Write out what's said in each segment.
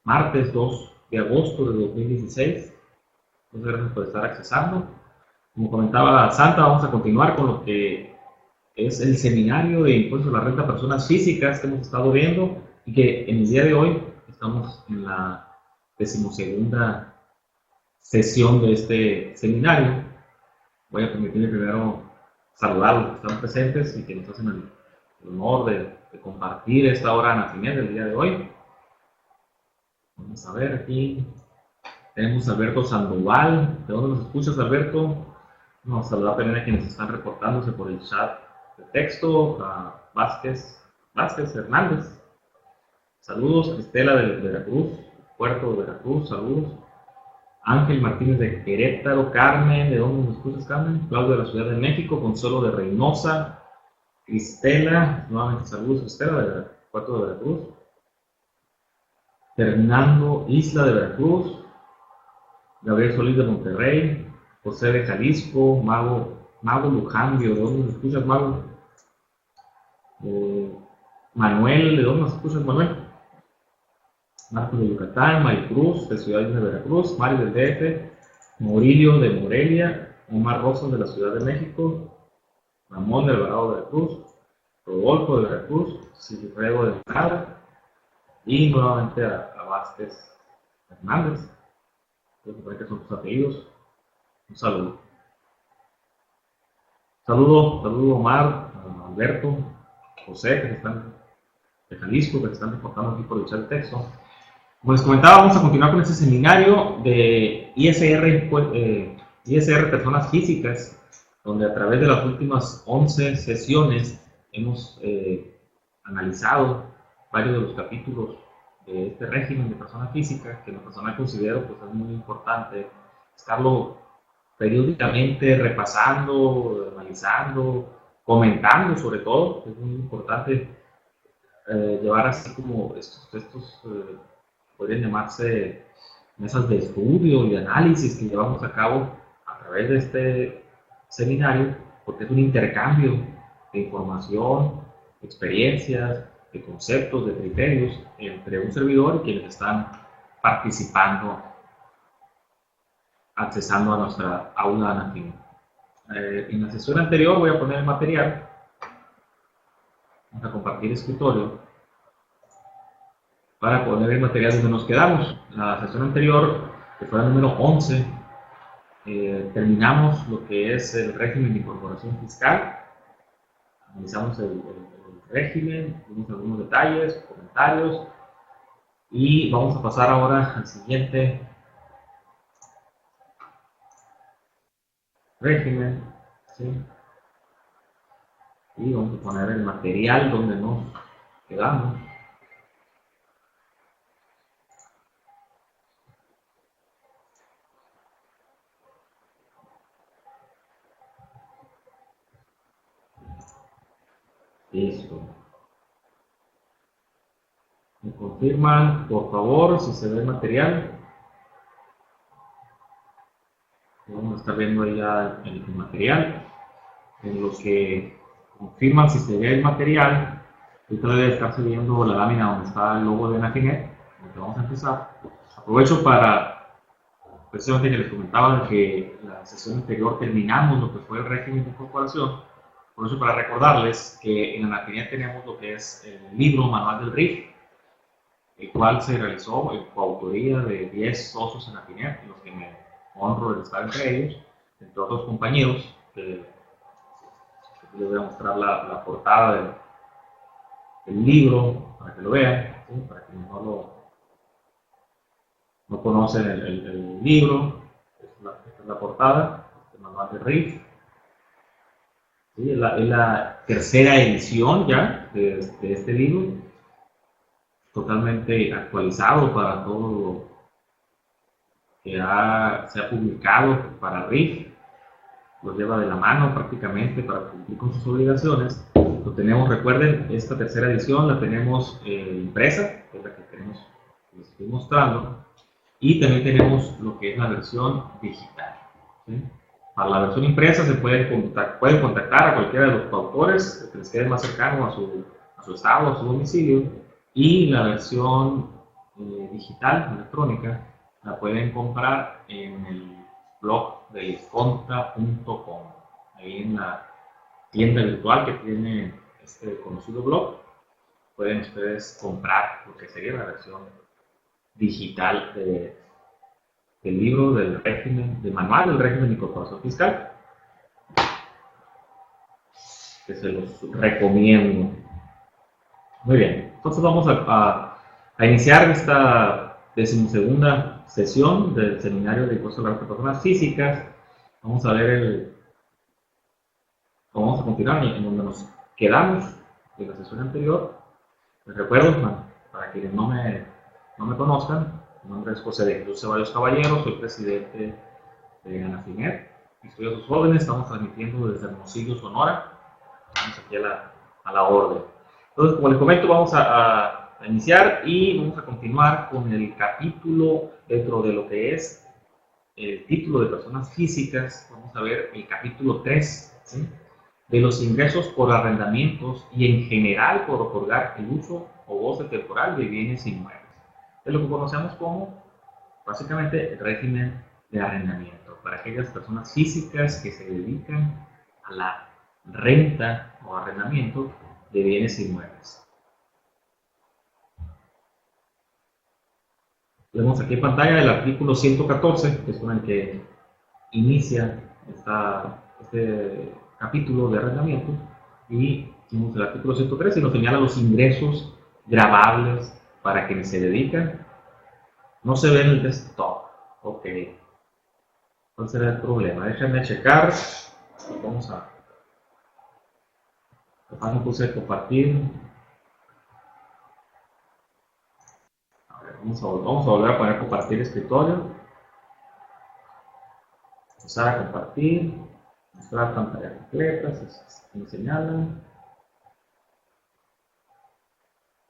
martes 2 de agosto de 2016. Muchas gracias por estar accesando. Como comentaba Santa, vamos a continuar con lo que es el seminario de impuestos a la renta a personas físicas que hemos estado viendo y que en el día de hoy estamos en la 12ª sesión de este seminario. Voy a permitirme primero saludar a los que están presentes y que nos hacen el honor de compartir esta hora nacimiento del día de hoy. Vamos a ver aquí. Tenemos a Alberto Sandoval. ¿De dónde nos escuchas, Alberto? Vamos a saludar también a quienes están reportándose por el chat de texto. A Vázquez Hernández. Saludos. Estela de Veracruz, Puerto de Veracruz. Saludos. Ángel Martínez de Querétaro. Carmen, ¿de dónde nos escuchas, Carmen? Claudio de la Ciudad de México. Consuelo de Reynosa. Cristela, nuevamente saludos, Cristela de Puerto de Veracruz. Fernando Isla de Veracruz. Gabriel Solís de Monterrey. José de Jalisco. Mago Lujandio, ¿de dónde nos escuchas, Mago? Manuel, ¿de dónde nos escuchas, Manuel? Marcos de Yucatán. Maricruz de Ciudad de Veracruz. Mario del DF. Murillo de Morelia. Omar Rosas de la Ciudad de México. Ramón de Alvarado de Veracruz. Rodolfo de Veracruz. Silvio de Granada. Y nuevamente a Vázquez Hernández. Creo que son sus apellidos. Un saludo. Saludo Omar, a Alberto, José, que están de Jalisco, que se están reportando aquí por el chat de texto. Como les comentaba, vamos a continuar con este seminario de ISR Personas Físicas, donde a través de las últimas 11 sesiones hemos analizado varios de los capítulos de este régimen de persona física, que en lo personal considero pues, es muy importante estarlo periódicamente repasando, analizando, comentando sobre todo. Es muy importante llevar así como estos podrían llamarse mesas de estudio y de análisis que llevamos a cabo a través de este seminario, porque es un intercambio de información, experiencias, de conceptos, de criterios entre un servidor y quienes están participando, accesando a nuestra aula nativa. En la sesión anterior voy a poner el material, vamos a compartir escritorio para poner el material donde nos quedamos. La sesión anterior, que fue la número 11, terminamos lo que es el régimen de incorporación fiscal, analizamos el régimen, vimos algunos detalles, comentarios, y vamos a pasar ahora al siguiente régimen, ¿sí? Y vamos a poner el material donde nos quedamos. Listo. Me confirman, por favor, si se ve el material. Vamos a estar viendo ya el material. En lo que confirman si se ve el material, ahorita debe estarse viendo la lámina donde está el logo de Nafinet, donde vamos a empezar. Aprovecho para, precisamente que les comentaba que la sesión anterior terminamos lo que fue el régimen de incorporación. Por eso, para recordarles que en la Nafinet tenemos lo que es el libro Manual del RIF, el cual se realizó en coautoría de 10 socios en Nafinet, los que me honro de estar entre ellos, entre otros compañeros. Les voy a mostrar la portada del libro para que lo vean, ¿sí? Para quienes no conocen el libro. Esta es la portada del Manual del RIF. ¿Sí? Es la tercera edición ya de este libro, totalmente actualizado para todo lo que se ha publicado para RIF. Lo lleva de la mano prácticamente para cumplir con sus obligaciones. Lo tenemos, recuerden, esta tercera edición la tenemos impresa, que es la que les estoy mostrando, y también tenemos lo que es la versión digital, ¿sí? Para la versión impresa se pueden contactar a cualquiera de los coautores que les quede más cercano a su estado, a su domicilio, Y la versión digital, electrónica, la pueden comprar en el blog de lisconta.com. Ahí en la tienda virtual que tiene este conocido blog, pueden ustedes comprar lo que sería la versión digital del libro del régimen, del manual del régimen de incorporación fiscal, que se los recomiendo. Muy bien, entonces vamos a iniciar esta 12ª sesión del seminario de impuestos a las personas físicas. Vamos a ver vamos a continuar en donde nos quedamos en la sesión anterior. Les recuerdo, para quienes no me conozcan, mi nombre es José de Jesús Ceballos Caballero, soy presidente de Anafinet. Estoy a sus órdenes, estamos transmitiendo desde Hermosillo, Sonora. Estamos aquí a la orden. Entonces, como les comento, vamos a iniciar y vamos a continuar con el capítulo dentro de lo que es el título de personas físicas. Vamos a ver el capítulo 3, ¿sí?, de los ingresos por arrendamientos y en general por otorgar el uso o goce temporal de bienes inmuebles. Es lo que conocemos como, básicamente, el régimen de arrendamiento para aquellas personas físicas que se dedican a la renta o arrendamiento de bienes inmuebles. Vemos aquí en pantalla el artículo 114, que es con el que inicia este capítulo de arrendamiento, y tenemos el artículo 113 y nos señala los ingresos gravables para quienes se dedican. No se ve en el desktop. Ok. ¿Cuál será el problema? Déjenme checar. Vamos a... me puse a compartir. A ver, vamos a volver a poner compartir escritorio. Empezar a compartir. Mostrar pantalla completa. Se señalan.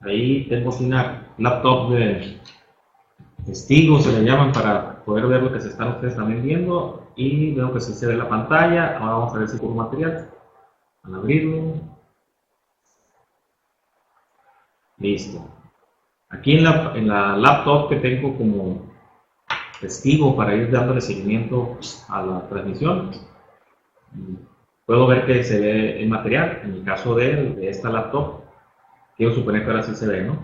Ahí tengo una laptop de testigos, se le llaman, para poder ver lo que se están ustedes también viendo. Y veo que sí se ve la pantalla. Ahora vamos a ver si pongo material. Al abrirlo. Listo. Aquí en la laptop que tengo como testigo para ir dándole seguimiento a la transmisión, puedo ver que se ve el material. En el caso de esta laptop, quiero suponer que ahora sí se ve, ¿no?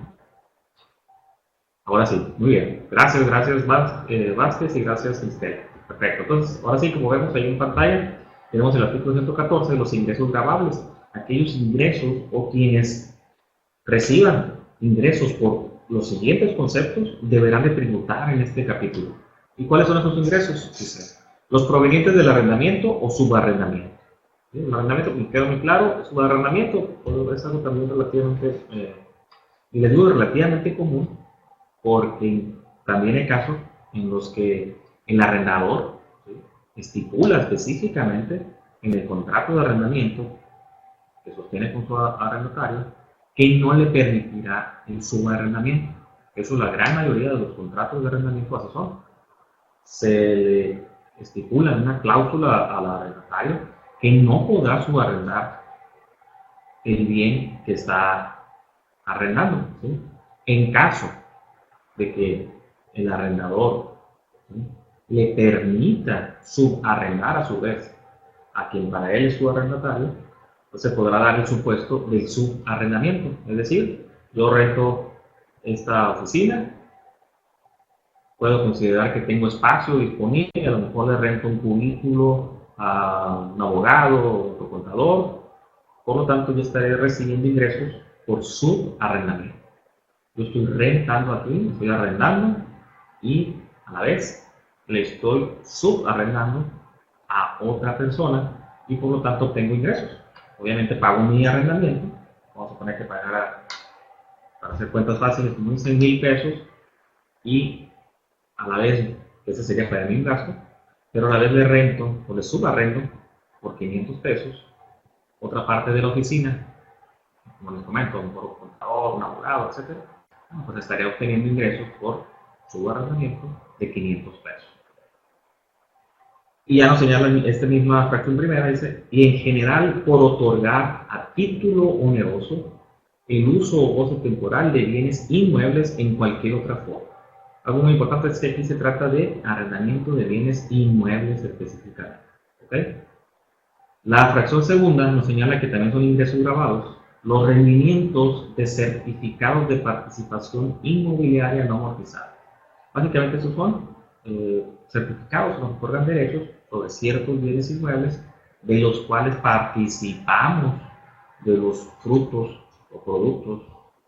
Ahora sí, muy bien. Gracias Vázquez, y gracias Cristel. Perfecto. Entonces, ahora sí, como vemos ahí en pantalla, tenemos el artículo 114, los ingresos gravables. Aquellos ingresos o quienes reciban ingresos por los siguientes conceptos deberán de tributar en este capítulo. ¿Y cuáles son esos ingresos? Dice, los provenientes del arrendamiento o subarrendamiento. ¿Sí? El arrendamiento, me queda muy claro, el subarrendamiento es algo también relativamente, y les digo relativamente común, porque también hay casos en los que el arrendador, ¿sí?, estipula específicamente en el contrato de arrendamiento que sostiene con su arrendatario que no le permitirá el subarrendamiento. Eso, la gran mayoría de los contratos de arrendamiento así son. Se le estipula una cláusula al arrendatario que no podrá subarrendar el bien que está arrendando, ¿sí?, en caso de que el arrendador, ¿sí?, le permita subarrendar a su vez a quien para él es su arrendatario, pues se podrá dar el supuesto del subarrendamiento. Es decir, yo rento esta oficina, puedo considerar que tengo espacio disponible, a lo mejor le rento un cubículo a un abogado o otro contador, por lo tanto yo estaré recibiendo ingresos por subarrendamiento. Yo estoy rentando aquí, estoy arrendando y a la vez le estoy subarrendando a otra persona y por lo tanto obtengo ingresos. Obviamente pago mi arrendamiento, vamos a poner que pagara, para hacer cuentas fáciles, como 100,000 pesos, y a la vez, ese sería para mí un gasto, pero a la vez le rento o le subarrendo por 500 pesos otra parte de la oficina, como les comento, un contador, un abogado, etc. Pues estaría obteniendo ingresos por subarrendamiento de 500 pesos. Y ya nos señala esta misma fracción primera, dice, y en general por otorgar a título oneroso el uso o gozo temporal de bienes inmuebles en cualquier otra forma. Algo muy importante es que aquí se trata de arrendamiento de bienes inmuebles específicamente. ¿Okay? La fracción segunda nos señala que también son ingresos grabados los rendimientos de certificados de participación inmobiliaria no amortizados. Básicamente esos son certificados que nos otorgan derechos sobre ciertos bienes inmuebles de los cuales participamos de los frutos o productos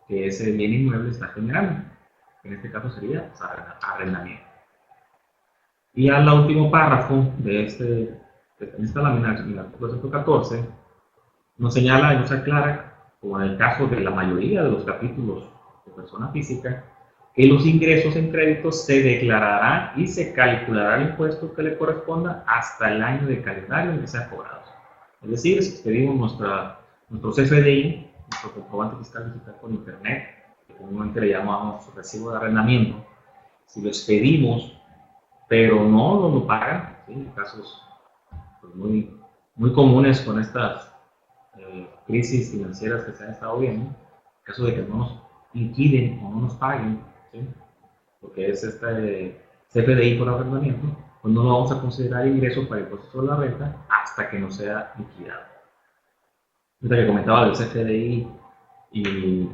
que ese bien inmueble está generando. En este caso sería arrendamiento. Y al último párrafo de esta lámina, en el artículo 114, nos señala y nos aclara, como en el caso de la mayoría de los capítulos de persona física, que los ingresos en créditos se declararán y se calculará el impuesto que le corresponda hasta el año de calendario en que sean cobrados. Es decir, si pedimos nuestro CFDI, nuestro comprobante fiscal digital por internet, que comúnmente le llamamos recibo de arrendamiento, si lo expedimos, pero no nos lo pagan, ¿sí? Casos pues, muy comunes con estas crisis financieras que se han estado viendo, en caso de que no nos liquiden o no nos paguen, ¿sí? Lo que es este CFDI por arrendamiento, pues no lo vamos a considerar ingreso para el proceso de la renta hasta que no sea liquidado. Ahorita que comentaba del CFDI y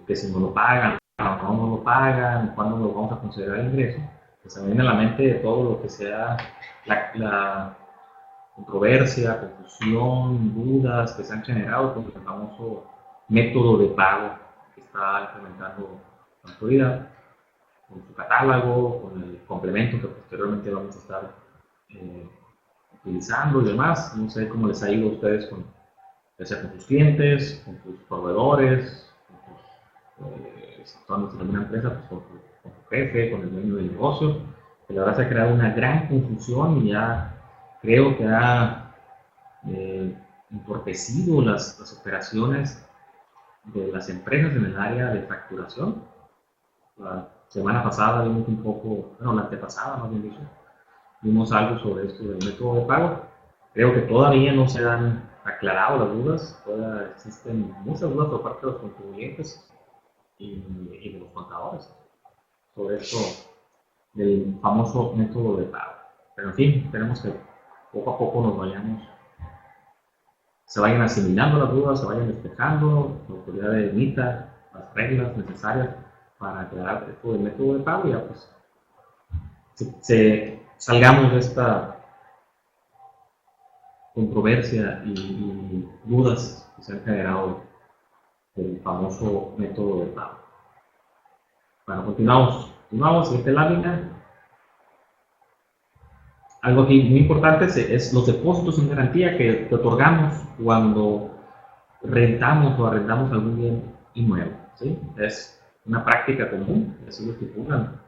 que si no lo pagan o no nos lo pagan, cuándo lo vamos a considerar ingreso, pues se me viene a la mente todo lo que sea la controversia, confusión, dudas que se han generado con el famoso método de pago que está implementando la autoridad, con su catálogo, con el complemento que posteriormente vamos a estar utilizando y demás. No sé cómo les ha ido a ustedes con, ya sea con sus clientes, con sus proveedores, con tus, si están en una empresa, pues con tu jefe, con el dueño del negocio. Que la verdad se ha creado una gran confusión y ya creo que ha entorpecido las operaciones de las empresas en el área de facturación. La semana pasada vimos un poco, bueno, la antepasada más bien dicho, vimos algo sobre esto del método de pago. Creo que todavía no se han aclarado las dudas, todavía existen muchas dudas por parte de los contribuyentes y de los contadores sobre esto del famoso método de pago. Pero en fin, esperemos que poco a poco se vayan asimilando las dudas, se vayan despejando, la autoridad emita las reglas necesarias para aclarar esto del método de pago y ya pues salgamos de esta controversia y dudas que se han generado del famoso método de pago. Bueno, continuamos, siguiente lámina. Algo aquí muy importante es los depósitos en garantía que otorgamos cuando rentamos o arrendamos algún bien inmueble, ¿sí? Es una práctica común, así lo estipulan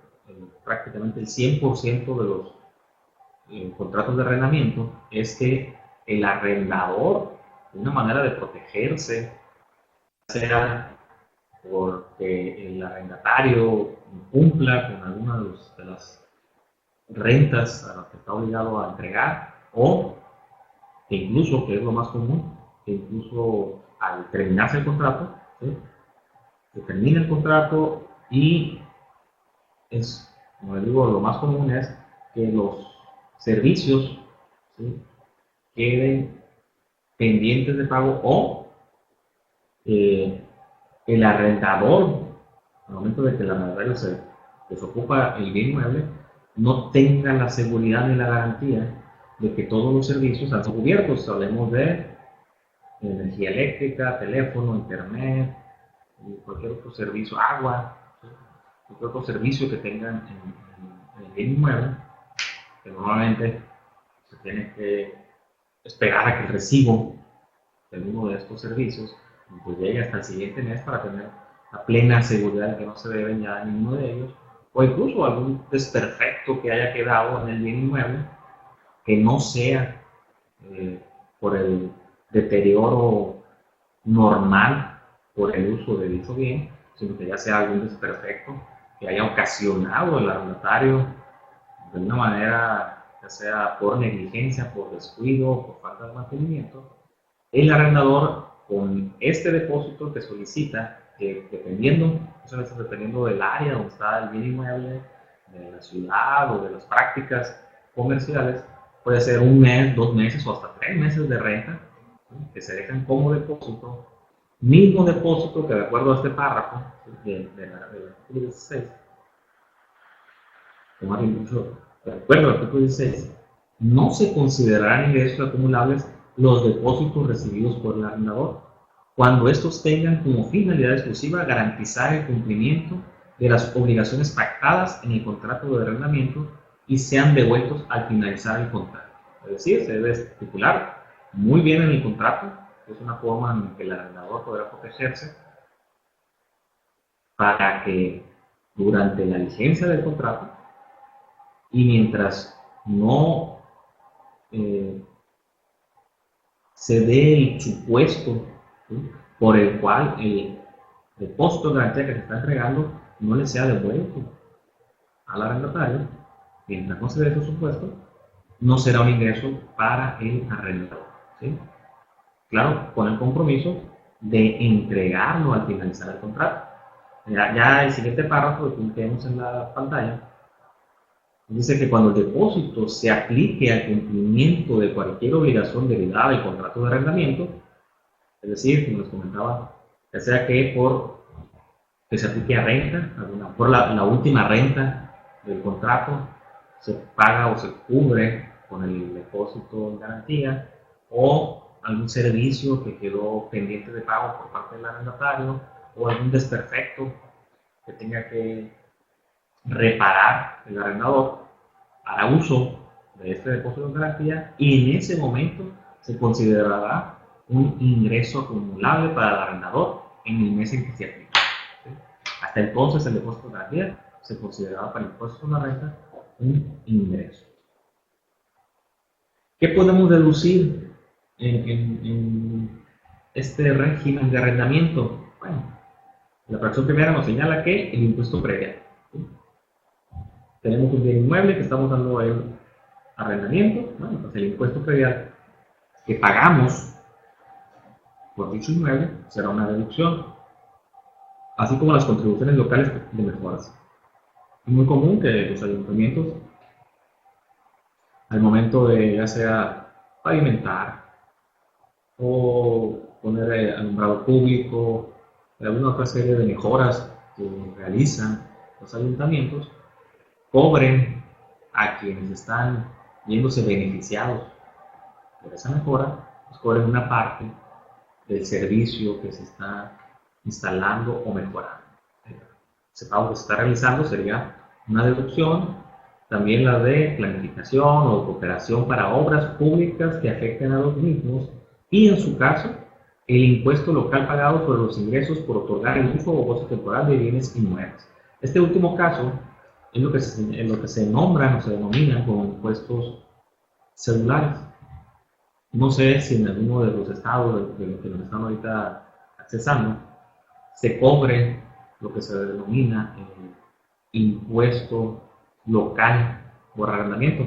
prácticamente el 100% de los contratos de arrendamiento, es que el arrendador, de una manera de protegerse, sea porque el arrendatario cumpla con alguna de las rentas a las que está obligado a entregar, o que incluso, que es lo más común, que incluso al terminarse el contrato, ¿sí? Se termina el contrato y es, como les digo, lo más común es que los servicios, ¿sí?, queden pendientes de pago o el arrendador, al momento de que el arrendatario se desocupa el bien inmueble, no tenga la seguridad ni la garantía de que todos los servicios han sido cubiertos. Hablemos de energía eléctrica, teléfono, internet, cualquier otro servicio, agua, ¿sí?, cualquier otro servicio que tengan en el bien inmueble, que normalmente se tiene que esperar a que el recibo de uno de estos servicios pues llegue hasta el siguiente mes para tener la plena seguridad de que no se deben ya a ninguno de ellos, o incluso algún desperfecto que haya quedado en el bien inmueble que no sea por el deterioro normal por el uso de dicho bien, sino que ya sea algún desperfecto que haya ocasionado el arrendatario de una manera, ya sea por negligencia, por descuido, por falta de mantenimiento. El arrendador con este depósito que solicita, que dependiendo, muchas veces dependiendo del área donde está el bien inmueble, de la ciudad o de las prácticas comerciales, puede ser un mes, 2 meses o hasta 3 meses de renta, ¿sí?, que se dejan como depósito, mismo depósito que de acuerdo a este párrafo del artículo 16, o más bien dicho, de acuerdo al artículo 16, no se considerarán ingresos acumulables los depósitos recibidos por el arrendador, cuando estos tengan como finalidad exclusiva garantizar el cumplimiento de las obligaciones pactadas en el contrato de arrendamiento y sean devueltos al finalizar el contrato. Es decir, se debe estipular muy bien en el contrato, que es una forma en que el arrendador podrá protegerse para que durante la vigencia del contrato y mientras no se dé el supuesto, ¿sí?, por el cual el depósito de garantía que se está entregando no le sea devuelto al arrendatario, mientras no se dé ese supuesto, no será un ingreso para el arrendador, ¿sí? Claro, con el compromiso de entregarlo al finalizar el contrato. Ya el siguiente párrafo que tenemos en la pantalla dice que cuando el depósito se aplique al cumplimiento de cualquier obligación derivada del contrato de arrendamiento, es decir, como les comentaba, ya sea que se aplique a renta, por la última renta del contrato se paga o se cubre con el depósito en garantía, o algún servicio que quedó pendiente de pago por parte del arrendatario, o algún desperfecto que tenga que reparar el arrendador, hará uso de este depósito de garantía y en ese momento se considerará un ingreso acumulable para el arrendador en el mes en que se aplica. ¿Sí? Hasta entonces el depósito de garantía se consideraba para el impuesto de la renta un ingreso. ¿Qué podemos deducir en este régimen de arrendamiento? Bueno, la fracción primera nos señala que el impuesto predial. ¿Sí? Tenemos un bien inmueble que estamos dando el arrendamiento, bueno, pues el impuesto predial que pagamos por dicho inmueble será una deducción, así como las contribuciones locales de mejoras. Es muy común que los ayuntamientos, al momento de ya sea pavimentar o poner alumbrado público, alguna otra serie de mejoras que realizan los ayuntamientos, cobren a quienes están viéndose beneficiados por esa mejora, pues cobren una parte del servicio que se está instalando o mejorando. Ese pago que se está realizando sería una deducción, también la de planificación o cooperación para obras públicas que afecten a los mismos y, en su caso, el impuesto local pagado sobre los ingresos por otorgar el uso o goce temporal de bienes inmuebles. Este último caso es lo que se nombran o se denominan como impuestos celulares. No sé si en alguno de los estados de los que nos están ahorita accesando se cobre lo que se denomina el impuesto local por arrendamiento.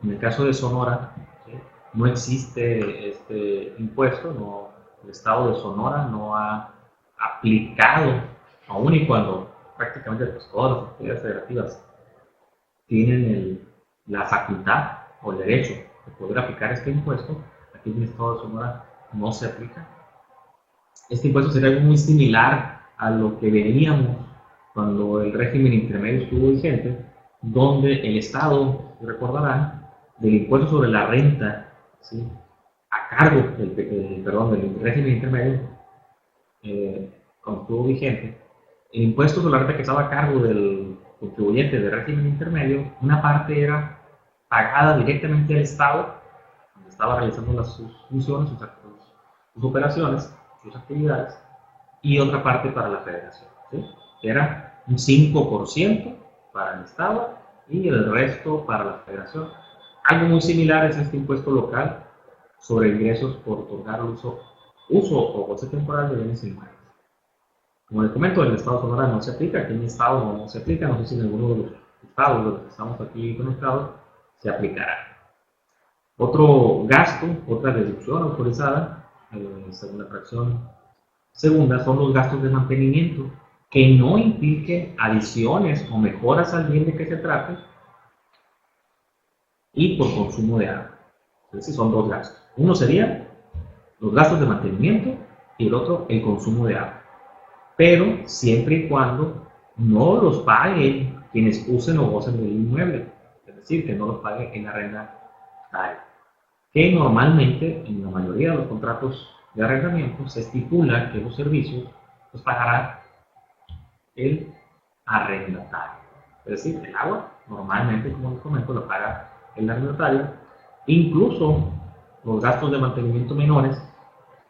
En el caso de Sonora, ¿sí?, no existe este impuesto, el estado de Sonora no ha aplicado, aun y cuando prácticamente pues, todas las autoridades federativas tienen la facultad o el derecho de poder aplicar este impuesto, aquí en el estado de Sonora no se aplica. Este impuesto sería algo muy similar a lo que veíamos cuando el régimen intermedio estuvo vigente, donde el Estado, recordarán, del impuesto sobre la renta, ¿sí?, a cargo del régimen intermedio, cuando estuvo vigente, el impuesto sobre la renta que estaba a cargo del contribuyente del régimen intermedio, una parte era pagada directamente al Estado, donde estaba realizando sus funciones, sus operaciones, sus actividades, y otra parte para la federación, ¿sí?, que era un 5% para el Estado y el resto para la federación. Algo muy similar es este impuesto local sobre ingresos por otorgar uso o goce temporal de bienes inmuebles. Como les comento, en el estado de Sonora no se aplica, aquí en mi estado no se aplica, no sé si en alguno de los estados de los que estamos aquí conectados se aplicará. Otro gasto, otra deducción autorizada segunda fracción segunda son los gastos de mantenimiento que no impliquen adiciones o mejoras al bien de que se trate y por consumo de agua. Es decir, son dos gastos. Uno sería los gastos de mantenimiento y el otro el consumo de agua. Pero siempre y cuando no los paguen quienes usen o gocen del inmueble. Es decir, que no los pague el arrendatario. Que normalmente en la mayoría de los contratos de arrendamiento se estipula que los servicios los pagará el arrendatario. Es decir, el agua normalmente, como les comento, lo paga el arrendatario. Incluso los gastos de mantenimiento menores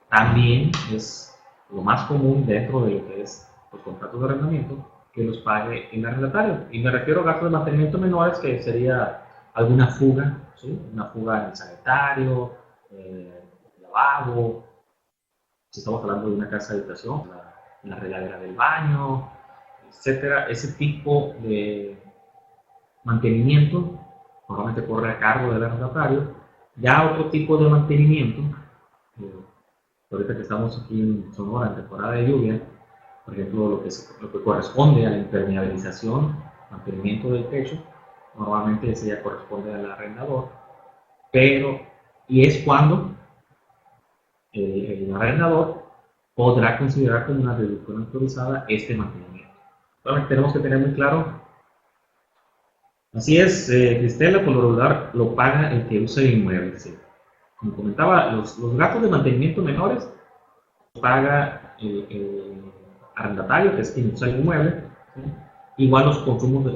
también es lo más común dentro de lo que es los contratos de arrendamiento que los pague el arrendatario. Y me refiero a gastos de mantenimiento menores que sería alguna fuga, ¿sí? Una fuga en el sanitario, lavabo, si estamos hablando de una casa de habitación, la regadera del baño, etcétera. Ese tipo de mantenimiento normalmente corre a cargo del arrendatario. Ya otro tipo de mantenimiento, ahorita que estamos aquí en Sonora en temporada de lluvia, por ejemplo, lo que corresponde a la impermeabilización, mantenimiento del techo, normalmente ese ya corresponde al arrendador, y es cuando el arrendador podrá considerar como una deducción autorizada este mantenimiento. Solamente tenemos que tener muy claro, así es, Cristela, por lo regular lo paga el que usa el inmueble. ¿Sí? Como comentaba, los gastos de mantenimiento menores los paga el arrendatario, que es quien usa el inmueble. ¿Sí? Igual los consumos,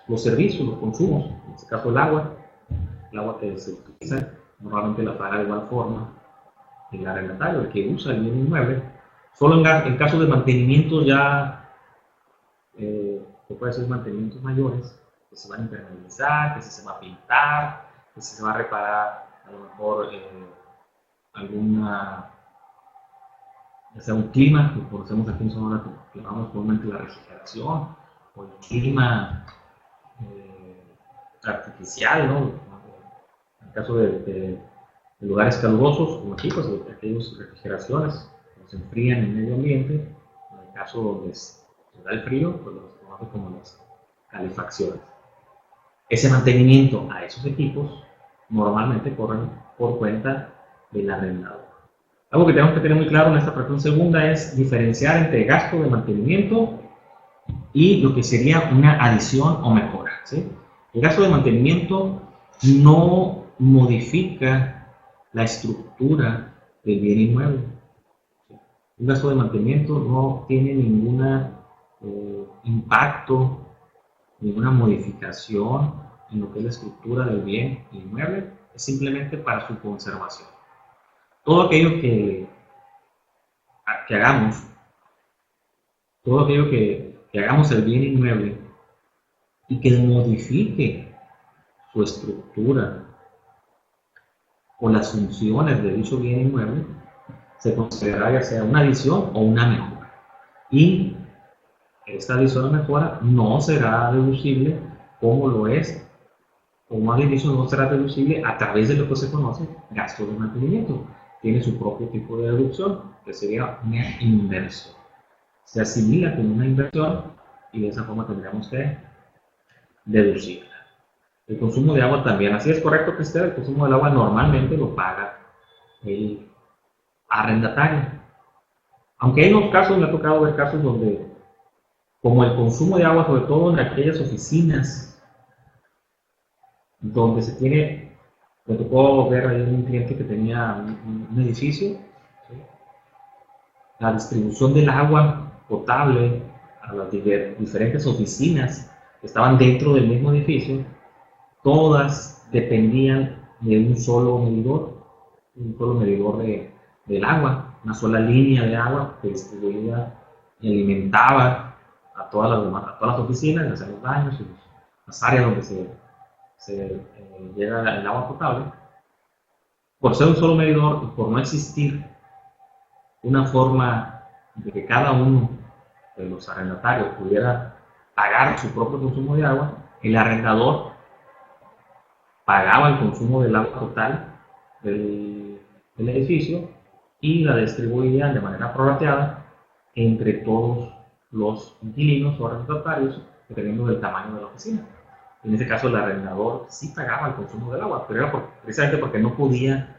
los servicios, los consumos, en este caso el agua que se utiliza, normalmente la paga de igual forma el arrendatario, el que usa el bien inmueble. Solo en caso de mantenimientos ya, se puede decir mantenimientos mayores, que se van a impermeabilizar, que se va a pintar, que se va a reparar a lo mejor ya sea un clima, que conocemos aquí en Sonora que llamamos comúnmente la refrigeración, o el clima artificial, ¿no? En el caso de lugares calurosos, como aquí, pues aquellas refrigeraciones que se enfrían en el medio ambiente. En el caso donde se da el frío, pues lo se conoce como las calefacciones. Ese mantenimiento a esos equipos normalmente corren por cuenta del arrendador. Algo que tenemos que tener muy claro en esta fracción segunda es diferenciar entre gasto de mantenimiento y lo que sería una adición o mejora. ¿Sí? El gasto de mantenimiento no modifica la estructura del bien inmueble. Un gasto de mantenimiento no tiene ningún impacto, ninguna modificación en lo que es la estructura del bien inmueble, es simplemente para su conservación. Todo aquello que hagamos, todo aquello que hagamos el bien inmueble y que modifique su estructura o las funciones de dicho bien inmueble, se considerará ya sea una adición o una mejora. Y esta adición o mejora no será deducible como lo es, o más bien dicho, no será deducible a través de lo que se conoce gasto de mantenimiento. Tiene su propio tipo de deducción, que sería una inversión. Se asimila como una inversión y de esa forma tendríamos que deducirla. El consumo de agua también, así es correcto, Cristel, el consumo del agua normalmente lo paga el arrendatario. Aunque hay unos casos, me ha tocado ver casos donde, como el consumo de agua, sobre todo en aquellas oficinas donde se tiene, me tocó ver ahí un cliente que tenía un edificio, ¿sí? La distribución del agua potable a las diferentes oficinas que estaban dentro del mismo edificio, todas dependían de un solo medidor del agua, una sola línea de agua que distribuía y alimentaba a todas las oficinas, ya sea los baños y las áreas donde se llega el agua potable. Por ser un solo medidor y por no existir una forma de que cada uno de los arrendatarios pudiera pagar su propio consumo de agua, el arrendador pagaba el consumo del agua total del edificio y la distribuían de manera prorrateada entre todos los inquilinos o arrendatarios, dependiendo del tamaño de la oficina. En ese caso, el arrendador sí pagaba el consumo del agua, pero era precisamente porque no podía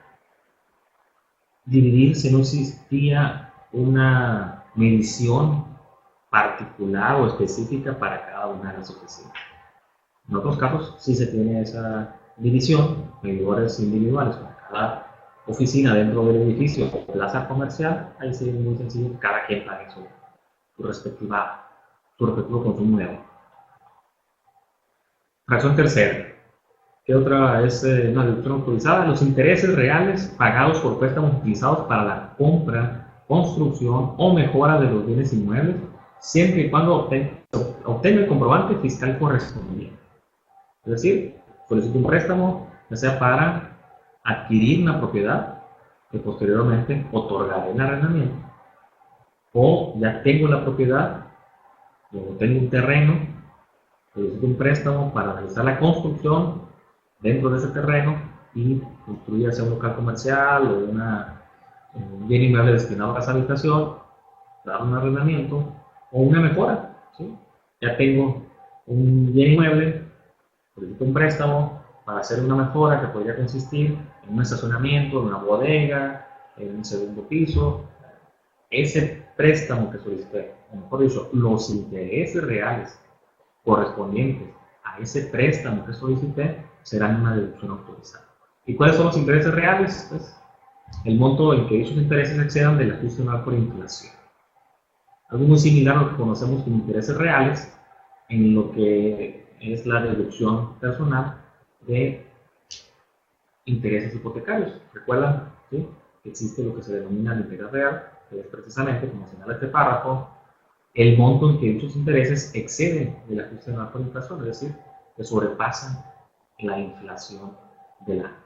dividirse, no existía una medición particular o específica para cada una de las oficinas. En otros casos sí se tiene esa división, medidores individuales para cada oficina dentro del edificio o plaza comercial. Ahí sí es muy sencillo, cada quien pague su respectivo consumo de agua. Fracción tercera. ¿Qué otra es una deducción autorizada? Los intereses reales pagados por préstamos utilizados para la compra, construcción o mejora de los bienes inmuebles, siempre y cuando obtenga el comprobante fiscal correspondiente. Es decir, solicito un préstamo, ya sea para adquirir una propiedad que posteriormente otorgaré en arrendamiento, o ya tengo la propiedad, luego tengo un terreno, solicito un préstamo para realizar la construcción dentro de ese terreno y construir ya sea un local comercial o un bien inmueble destinado a esa habitación, dar un arrendamiento o una mejora. ¿Sí? Ya tengo un bien inmueble, solicito un préstamo para hacer una mejora que podría consistir en un estacionamiento, en una bodega, en un segundo piso. Ese préstamo que solicité, o mejor dicho, los intereses reales correspondientes a ese préstamo que solicité serán una deducción autorizada. ¿Y cuáles son los intereses reales? Pues el monto en que dichos intereses excedan del ajuste anual por inflación. Algo muy similar a lo que conocemos como intereses reales en lo que es la deducción personal de intereses hipotecarios. ¿Recuerdan? ¿Sí? Que existe lo que se denomina el interés real, que es precisamente, como señala este párrafo, el monto en que dichos intereses exceden del ajuste anual por inflación, es decir, que sobrepasan la inflación del año.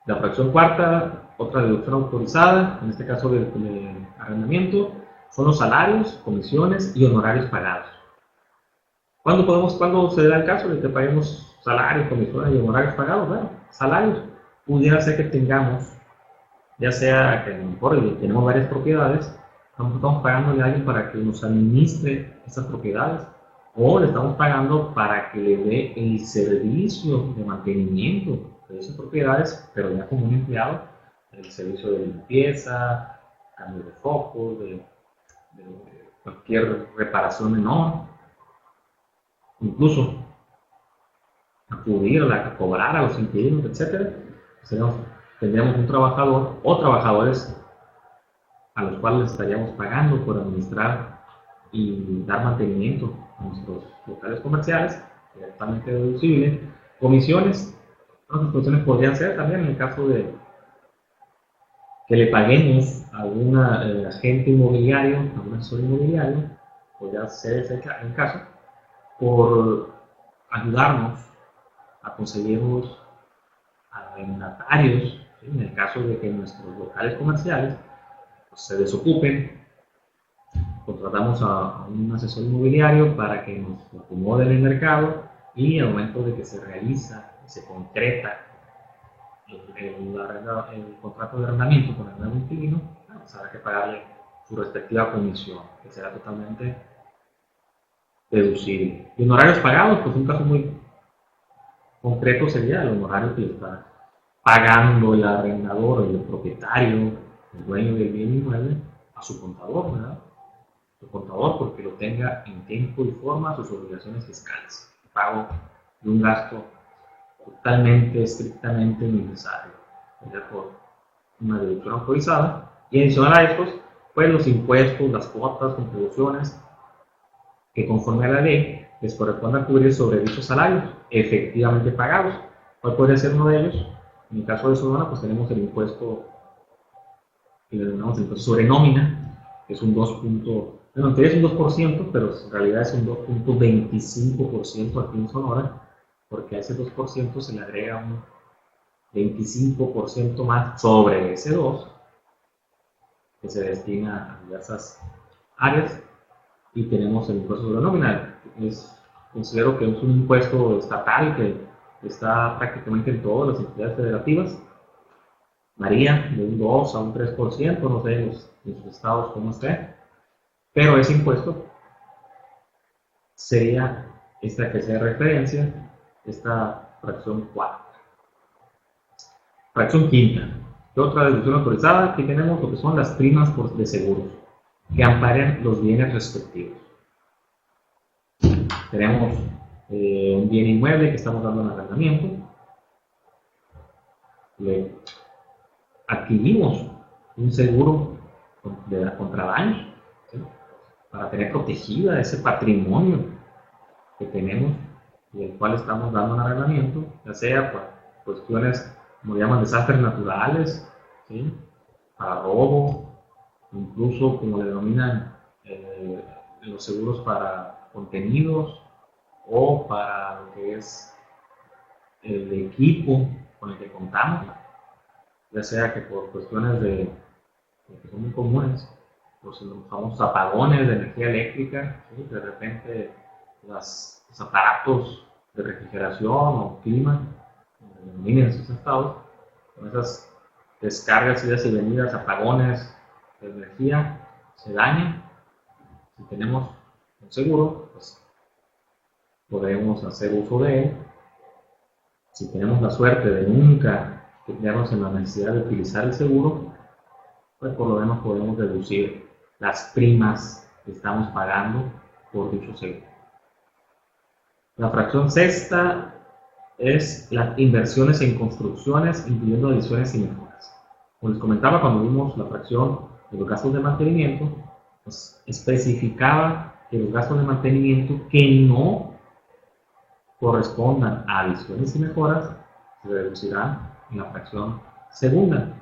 La fracción cuarta, otra deducción autorizada, en este caso de arrendamiento, son los salarios, comisiones y honorarios pagados. ¿Cuándo se da el caso de que paguemos salarios, comisiones y honorarios pagados? Bueno, salarios. Pudiera ser que tengamos, ya sea que a lo mejor tenemos varias propiedades, estamos pagándole a alguien para que nos administre esas propiedades, o le estamos pagando para que le dé el servicio de mantenimiento de esas propiedades, pero ya como un empleado, el servicio de limpieza, cambio de focos, de cualquier reparación menor, incluso acudir a cobrar a los inquilinos, etc. Tendríamos un trabajador o trabajadores a los cuales estaríamos pagando por administrar y dar mantenimiento a nuestros locales comerciales, directamente deducible. Comisiones, otras comisiones podrían ser también en el caso de que le paguemos a algún agente inmobiliario, a un asesor inmobiliario, podría ser ese el caso, por ayudarnos a conseguirnos arrendatarios, ¿sí? En el caso de que nuestros locales comerciales pues, se desocupen, contratamos a un asesor inmobiliario para que nos acomode en el mercado y al momento de que se realiza y se concreta el contrato de arrendamiento con el nuevo inquilino, pues habrá que pagarle su respectiva comisión, que será totalmente deducible. Y honorarios pagados, pues un caso muy concreto sería el honorario que le está pagando el arrendador o el propietario, el dueño del bien inmueble, a su contador, ¿verdad? Su contador porque lo tenga en tiempo y forma sus obligaciones fiscales. El pago de un gasto totalmente, estrictamente necesario, ¿verdad? Por una deducción autorizada. Y adicional a estos, pues los impuestos, las cuotas, contribuciones, que conforme a la ley les corresponde cubrir sobre dichos salarios efectivamente pagados. ¿Cuál puede ser uno de ellos? En el caso de Sonora, pues tenemos el impuesto que le denominamos el impuesto sobre nómina, que es un 2. Bueno, en teoría es un 2%, pero en realidad es un 2.25% aquí en Sonora, porque a ese 2% se le agrega un 25% más sobre ese 2, que se destina a diversas áreas. Y tenemos el impuesto sobre la nómina. Considero que es un impuesto estatal que está prácticamente en todas las entidades federativas varía de un 2 a un 3%, no sé en sus estados cómo esté, pero ese impuesto sería esta que sea referencia, esta fracción cuarta. Fracción quinta. ¿Qué otra deducción autorizada? Aquí tenemos lo que son las primas de seguros, que amparan los bienes respectivos. Tenemos un bien inmueble que estamos dando en arrendamiento. Le adquirimos un seguro contra daños, ¿sí? Para tener protegida ese patrimonio que tenemos y el cual estamos dando en arrendamiento, ya sea por cuestiones, como llaman, desastres naturales, ¿sí? Para robo, incluso como le denominan los seguros para contenidos o para lo que es el equipo con el que contamos, ya sea que por cuestiones que son muy comunes, los famosos apagones de energía eléctrica, ¿sí? De repente los aparatos de refrigeración o clima, en sus estados, con esas descargas, idas y venidas, apagones de energía, se dañan. Si tenemos un seguro, pues podemos hacer uso de él. Si tenemos la suerte de nunca quedarnos en la necesidad de utilizar el seguro, pues por lo menos podemos deducir las primas que estamos pagando por dicho seguro. La fracción sexta es las inversiones en construcciones, incluyendo adiciones y mejoras. Como les comentaba, cuando vimos la fracción de los gastos de mantenimiento, pues especificaba que los gastos de mantenimiento que no correspondan a adiciones y mejoras se reducirán en la fracción segunda.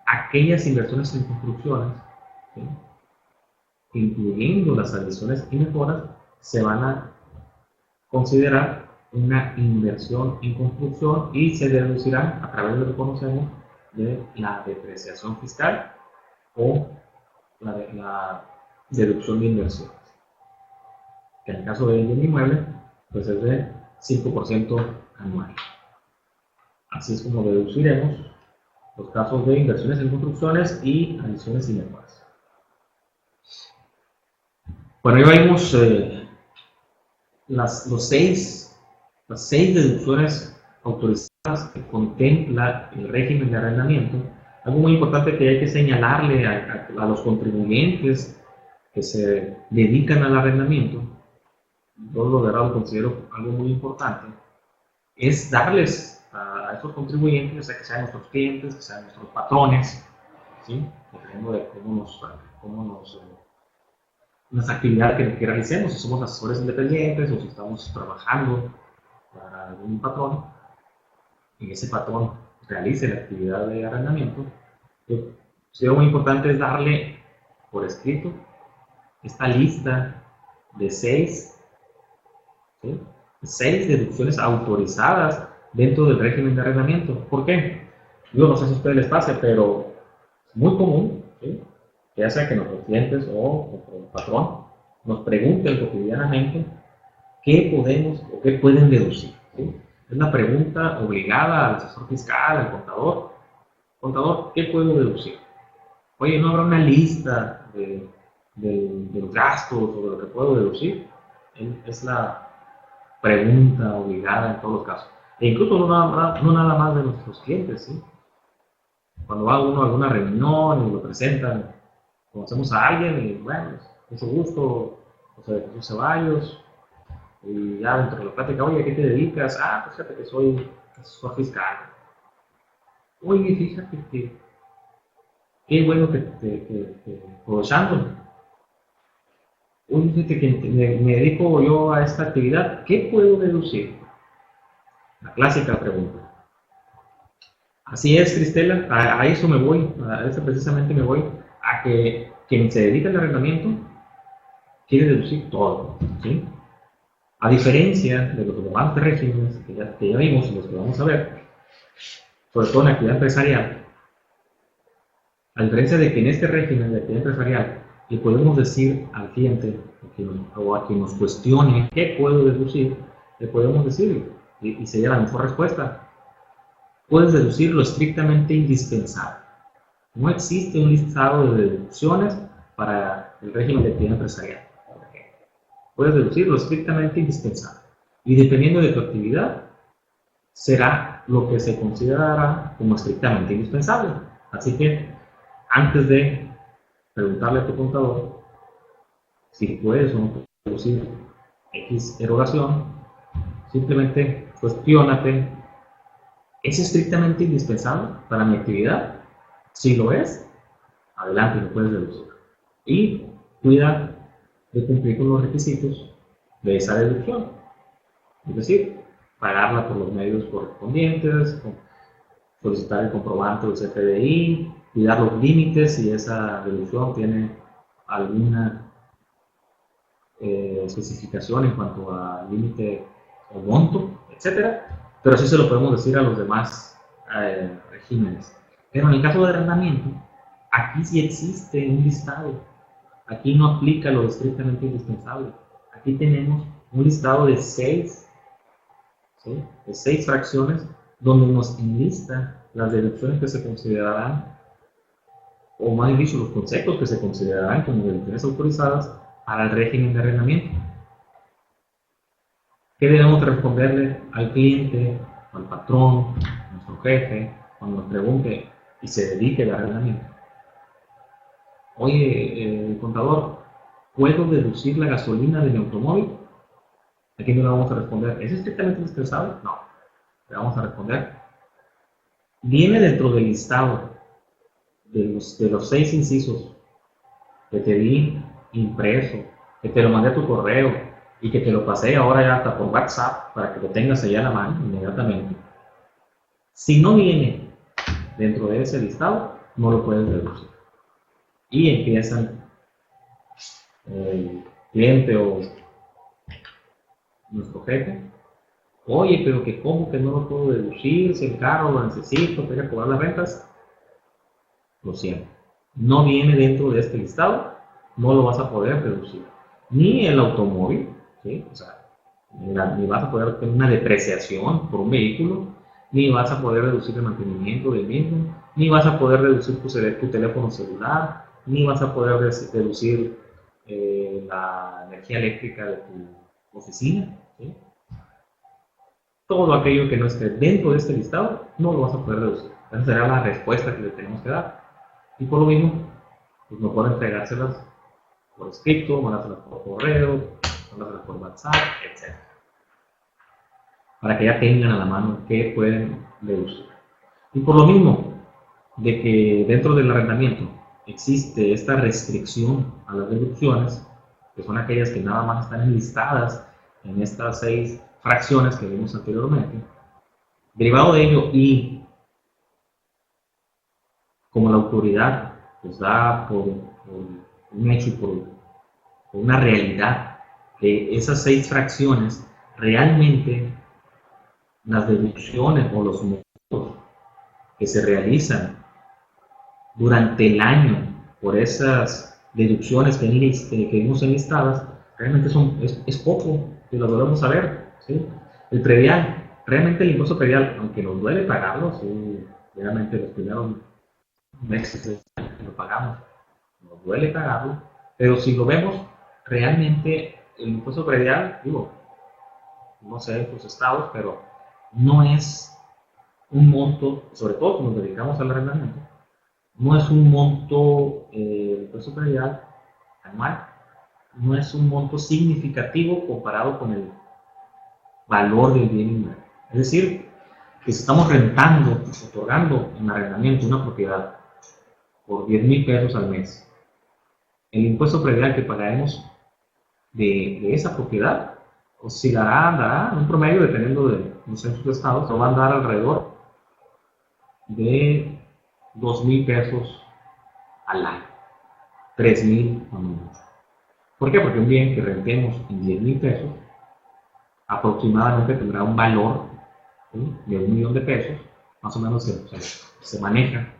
Aquellas inversiones en construcciones, ¿sí?, incluyendo las adiciones y mejoras, se van a considerar una inversión en construcción y se deducirán a través de lo que conocemos de la depreciación fiscal o la deducción de inversiones, que en el caso del bien inmueble pues es de 5% anual. Así es como deduciremos los casos de inversiones en construcciones y adiciones y mejoras. Bueno, ahí vemos las seis deducciones autorizadas que contempla el régimen de arrendamiento. Algo muy importante que hay que señalarle a los contribuyentes que se dedican al arrendamiento, yo lo de verdad lo considero algo muy importante, es darles a esos contribuyentes, ya que sean nuestros clientes, que sean nuestros patrones, ¿sí?, dependiendo de las actividades que realicemos, si somos asesores independientes o si estamos trabajando para algún patrón y ese patrón realice la actividad de arrendamiento, lo muy importante es darle por escrito esta lista de seis deducciones autorizadas dentro del régimen de arrendamiento. ¿Por qué? Yo no sé si a ustedes les pase, pero es muy común, ¿sí?, que ya sea que nuestros clientes o nuestro patrón nos pregunten cotidianamente qué podemos o qué pueden deducir, ¿sí? Es una pregunta obligada al asesor fiscal, al contador. Contador, ¿qué puedo deducir? Oye, ¿no habrá una lista de los gastos o de lo que puedo deducir? Es la pregunta obligada en todos los casos. E incluso no nada más de nuestros clientes, ¿sí? Cuando va uno a alguna reunión y lo presentan, conocemos a alguien y bueno, mucho gusto, José Jesús Ceballos, y ya dentro de la plática, oye, ¿a qué te dedicas? Ah, pues fíjate que soy asesor fiscal. Oye, fíjate que qué bueno que aprovechando. Oye, fíjate que me dedico yo a esta actividad, ¿qué puedo deducir? La clásica pregunta. Así es, Cristela, a eso me voy, a eso precisamente me voy, a que quien se dedica al arrendamiento quiere deducir todo, ¿sí? A diferencia de los demás regímenes que ya vimos y los que vamos a ver, sobre todo en la actividad empresarial, a diferencia de que en este régimen de actividad empresarial le podemos decir al cliente o a quien nos cuestione qué puedo deducir, le podemos decir, y sería la mejor respuesta, puedes deducir lo estrictamente indispensable. No existe un listado de deducciones para el régimen de actividad empresarial. Puedes deducir lo estrictamente indispensable. Y dependiendo de tu actividad, será lo que se considerará como estrictamente indispensable. Así que, antes de preguntarle a tu contador si puedes o no deducir X erogación, simplemente cuestiónate: ¿es estrictamente indispensable para mi actividad? Si lo es, adelante, lo puedes deducir. Y cuida de cumplir con los requisitos de esa deducción. Es decir, pagarla por los medios correspondientes, solicitar el comprobante del CFDI, cuidar los límites si esa deducción tiene alguna especificación en cuanto a límite o monto, etcétera. Pero sí se lo podemos decir a los demás regímenes. Pero en el caso de arrendamiento, aquí sí existe un listado. Aquí no aplica lo estrictamente indispensable. Aquí tenemos un listado de 6, ¿sí?, de 6 fracciones donde nos enlista las deducciones que se considerarán, o más bien dicho, los conceptos que se considerarán como deducciones autorizadas para el régimen de arrendamiento. ¿Qué debemos responderle al cliente, al patrón, a nuestro jefe, cuando nos pregunte y se dedique al arrendamiento? Oye, contador, ¿puedo deducir la gasolina de mi automóvil? Aquí no le vamos a responder: ¿es estrictamente indispensable? No. Le vamos a responder: viene dentro del listado de los 6 incisos que te di impreso, que te lo mandé a tu correo y que te lo pasé ahora ya hasta por WhatsApp para que lo tengas allá a la mano inmediatamente. Si no viene dentro de ese listado, no lo puedes deducir. Y empiezan el cliente o nuestro jefe: oye, pero que cómo que no lo puedo deducir, si el carro lo necesito, tengo que cobrar las rentas. Lo siento, no viene dentro de este listado, no lo vas a poder deducir. Ni el automóvil, ¿sí? O sea, ni vas a poder tener una depreciación por un vehículo, ni vas a poder reducir el mantenimiento del mismo, ni vas a poder reducir tu teléfono celular, ni vas a poder reducir la energía eléctrica de tu oficina, ¿sí? Todo aquello que no esté dentro de este listado no lo vas a poder reducir. Esa será la respuesta que le tenemos que dar. Y por lo mismo, pues no puedo entregárselas por escrito, mandárselas por correo, mandárselas por WhatsApp, etc. Para que ya tengan a la mano qué pueden deducir. Y por lo mismo, de que dentro del arrendamiento existe esta restricción a las deducciones, que son aquellas que nada más están enlistadas en estas 6 fracciones que vimos anteriormente, derivado de ello, y como la autoridad pues da por un hecho y por una realidad que esas 6 fracciones realmente, las deducciones o los montos que se realizan durante el año por esas deducciones que vimos enlistadas, realmente es poco, y lo volvemos a ver, ¿sí? El predial, realmente el impuesto predial, aunque nos duele pagarlo, ¿sí?, realmente los primeros meses lo pagamos, nos duele pagarlo, pero si lo vemos, realmente el impuesto predial, digo, no sé en tus estados, pero no es un monto, sobre todo si nos dedicamos al arrendamiento, no es un monto, el impuesto predial anual, no es un monto significativo comparado con el valor del bien inmueble. Es decir, que si estamos rentando, otorgando en arrendamiento una propiedad por 10,000 pesos al mes, el impuesto predial que pagaremos de esa propiedad oscilará, andará en un promedio, dependiendo de los centros de estados, pero va a andar alrededor de 2,000 pesos al año, 3,000 al menos. ¿Por qué? Porque un bien que rentemos en 10,000 pesos aproximadamente tendrá un valor, ¿sí?, de 1,000,000 de pesos, más o menos se maneja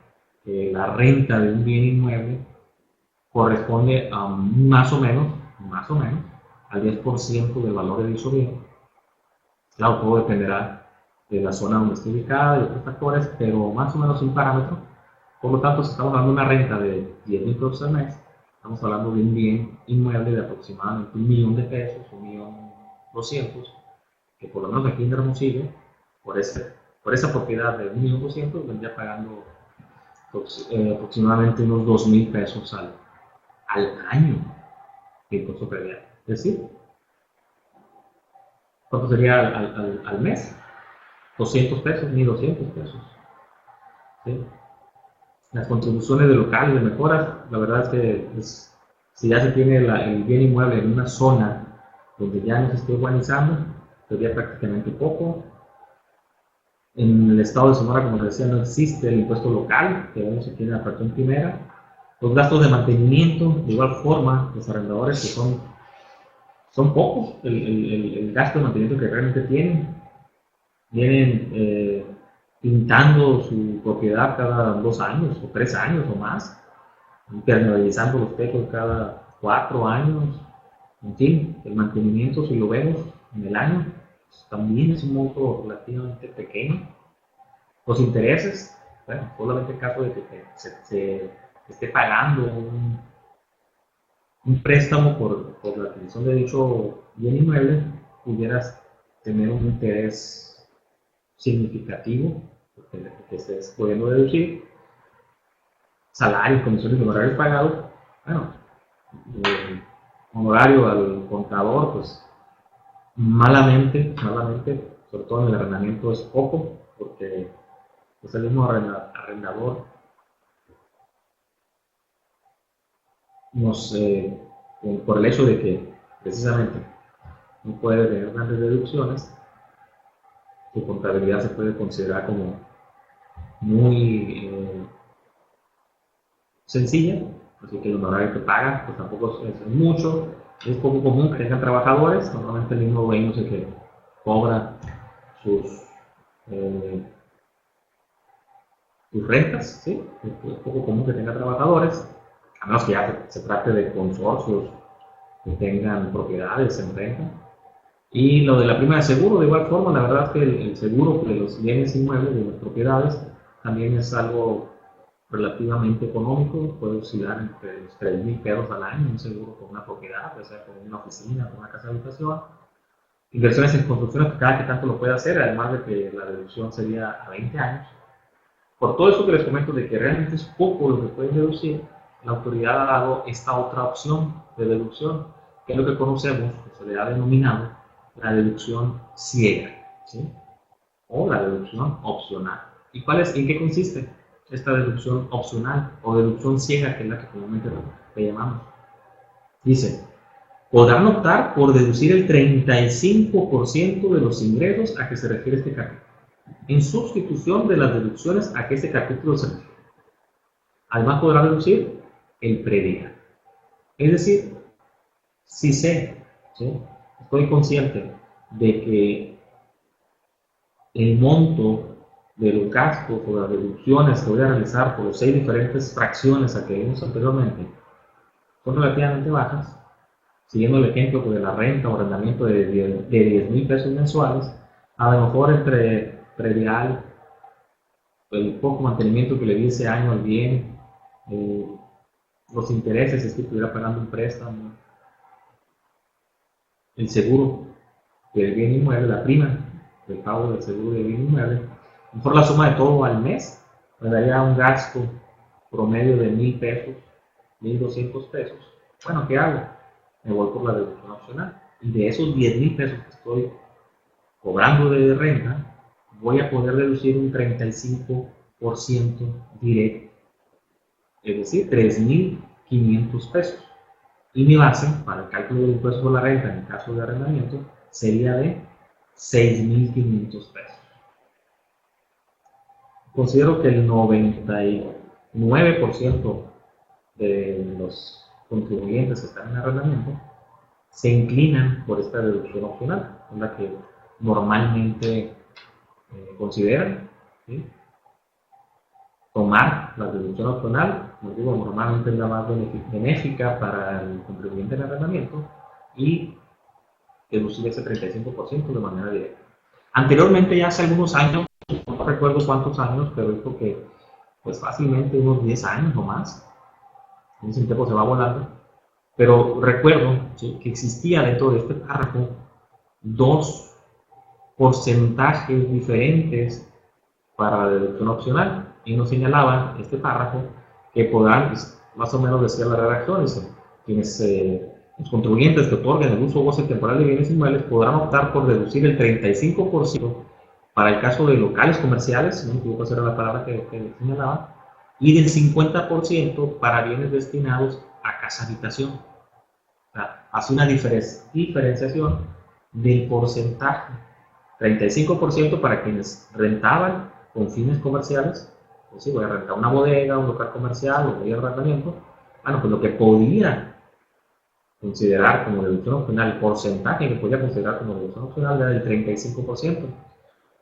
que la renta de un bien inmueble corresponde a más o menos, al 10% del valor de dicho bien. Claro, todo dependerá de la zona donde esté ubicada y otros factores, pero más o menos un parámetro Por lo tanto, si estamos hablando de una renta de 10,000 pesos al mes, estamos hablando de un bien inmueble de aproximadamente 1,000,000 de pesos, 1,200,000, que por lo menos aquí en Hermosillo, por, por esa propiedad de 1,200,000, vendría pagando aproximadamente unos 2,000 pesos al año de impuesto predial. Es decir, ¿cuánto sería al mes? 200 pesos, 1,200 pesos. ¿Sí? Las contribuciones de local y de mejoras, la verdad es que si ya se tiene el bien inmueble en una zona donde ya no se esté urbanizando, sería prácticamente poco. En el estado de Sonora, como les decía, no existe el impuesto local, que aún se tiene la fracción primera. Los gastos de mantenimiento, de igual forma, los arrendadores que son pocos, el gasto de mantenimiento que realmente tienen. Vienen pintando su propiedad cada 2 años o 3 años o más, impermeabilizando los techos cada 4 años. En fin, el mantenimiento, si lo vemos en el año, pues, también es un monto relativamente pequeño. Los intereses, bueno, solamente en caso de que se esté pagando un préstamo por la adquisición de dicho bien inmueble, pudieras tener un interés significativo que estés pudiendo deducir. Salarios, comisiones y honorarios pagados. Bueno, honorario al contador, pues malamente, sobre todo en el arrendamiento es poco, porque es el mismo arrendador nos, por el hecho de que precisamente no puede tener grandes deducciones, su contabilidad se puede considerar como muy sencilla, así que el honorario que paga pues tampoco es mucho. Es poco común que tengan trabajadores, normalmente el mismo dueño es el que cobra sus, sus rentas, ¿sí? Es poco común que tenga trabajadores, a menos que ya se trate de consorcios que tengan propiedades en renta. Y lo de la prima de seguro, de igual forma, la verdad es que el seguro de los bienes inmuebles, de las propiedades, también es algo relativamente económico, puede oscilar entre los 3,000 pesos al año, un seguro por una propiedad, ya sea por una oficina, por una casa de habitación. Inversiones en construcciones, cada que tanto lo puede hacer, además de que la deducción sería a 20 años. Por todo eso que les comento de que realmente es poco lo que pueden deducir, la autoridad ha dado esta otra opción de deducción, que es lo que conocemos, que se le ha denominado la deducción ciega, ¿sí? O la deducción opcional. ¿Y en qué consiste esta deducción opcional o deducción ciega, que es la que comúnmente le llamamos? Dice, podrán optar por deducir el 35% de los ingresos a que se refiere este capítulo, en sustitución de las deducciones a que este capítulo se refiere. Además podrán deducir el predial. Es decir, si sé, ¿sí? Estoy consciente de que el monto de los gastos o las deducciones que voy a realizar por las 6 diferentes fracciones a que vimos anteriormente son relativamente bajas, siguiendo el ejemplo de la renta o arrendamiento de 10,000 pesos mensuales, a lo mejor entre predial, el poco mantenimiento que le di ese año al bien, los intereses, si es que estuviera pagando un préstamo, el seguro del bien inmueble, la prima del pago del seguro del bien inmueble, mejor la suma de todo al mes me daría un gasto promedio de 1,000 pesos, 1,200 pesos. Bueno, ¿qué hago? Me voy por la deducción opcional. Y de esos 10,000 pesos que estoy cobrando de renta, voy a poder deducir un 35% directo, es decir, 3,500 pesos. Y mi base para el cálculo del impuesto por la renta en el caso de arrendamiento sería de 6,500 pesos. Considero que el 99% de los contribuyentes que están en arrendamiento se inclinan por esta deducción opcional, es la que normalmente consideran, ¿sí? Tomar la deducción opcional, como digo, normalmente es la más benéfica para el contribuyente en arrendamiento y deducir ese 35% de manera directa. Anteriormente, ya hace algunos años, no recuerdo cuántos años, pero es porque pues fácilmente unos 10 años o más. En ese tiempo se va volando. Pero recuerdo, ¿sí?, que existía dentro de este párrafo dos porcentajes diferentes para la deducción opcional. Y nos señalaba este párrafo que podrán, más o menos decía la redacción, quienes los contribuyentes que otorguen el uso o goce temporal de bienes inmuebles podrán optar por deducir el 35% para el caso de locales comerciales, si no me equivoco, esa era la palabra que señalaba, y del 50% para bienes destinados a casa habitación. O sea, hace una diferenciación del porcentaje. 35% para quienes rentaban con fines comerciales, pues sí, voy a rentar una bodega, un local comercial o voy a arrendamiento. Bueno, pues lo que podía considerar como deducción opcional, el porcentaje que podía considerar como deducción opcional era del 35%.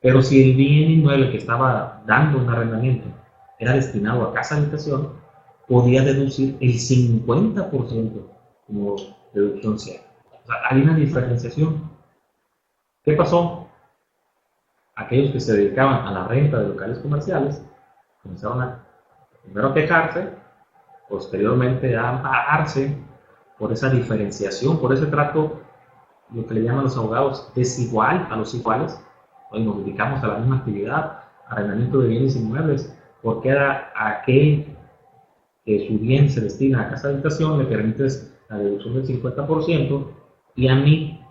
Pero si el bien inmueble que estaba dando un arrendamiento era destinado a casa habitación, podía deducir el 50% como deducción cero. O sea, hay una diferenciación. ¿Qué pasó? Aquellos que se dedicaban a la renta de locales comerciales comenzaron a primero quejarse, posteriormente a ampararse por esa diferenciación, por ese trato, lo que le llaman los abogados, desigual a los iguales. Hoy nos dedicamos a la misma actividad, arrendamiento de bienes inmuebles, porque era aquel que su bien se destina a casa de habitación, le permites la deducción del 50%, y a mí,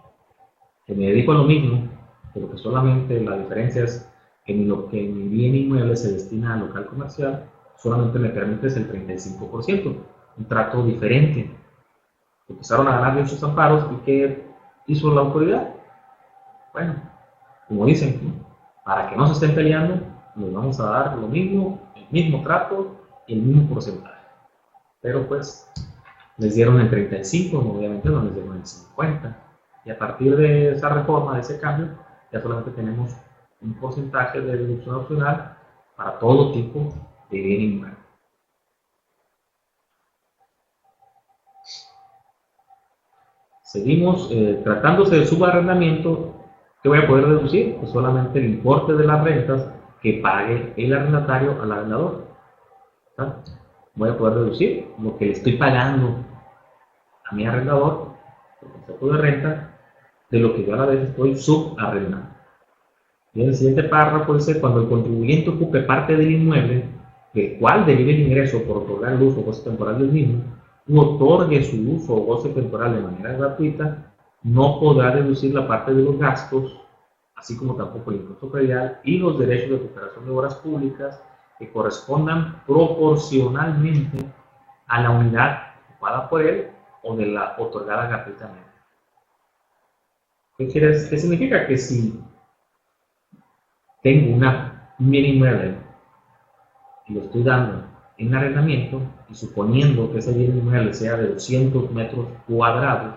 que me dedico a lo mismo, pero que solamente la diferencia es que mi bien inmueble se destina a local comercial, solamente me permites el 35%, un trato diferente. Empezaron a ganar de esos amparos, y ¿qué hizo la autoridad? Bueno, como dicen, ¿no?, para que no se estén peleando, les vamos a dar lo mismo, el mismo trato y el mismo porcentaje. Pero pues les dieron el 35, obviamente no les dieron el 50. Y a partir de esa reforma, de ese cambio, ya solamente tenemos un porcentaje de deducción opcional para todo tipo de bien inmueble. Seguimos, tratándose de subarrendamiento, ¿qué voy a poder deducir? Pues solamente el importe de las rentas que pague el arrendatario al arrendador. ¿Tá? Voy a poder deducir lo que le estoy pagando a mi arrendador por concepto de renta de lo que yo a la vez estoy subarrendando. Y en el siguiente párrafo dice: cuando el contribuyente ocupe parte del inmueble del cual derive el ingreso por otorgar el uso o goce temporal del mismo, u otorgue su uso o goce temporal de manera gratuita, no podrá deducir la parte de los gastos, así como tampoco el impuesto predial y los derechos de recuperación de obras públicas que correspondan proporcionalmente a la unidad ocupada por él o de la otorgada gratuitamente. ¿Qué significa? Que si tengo un bien inmueble y lo estoy dando en arrendamiento, y suponiendo que ese bien inmueble sea de 200 metros cuadrados,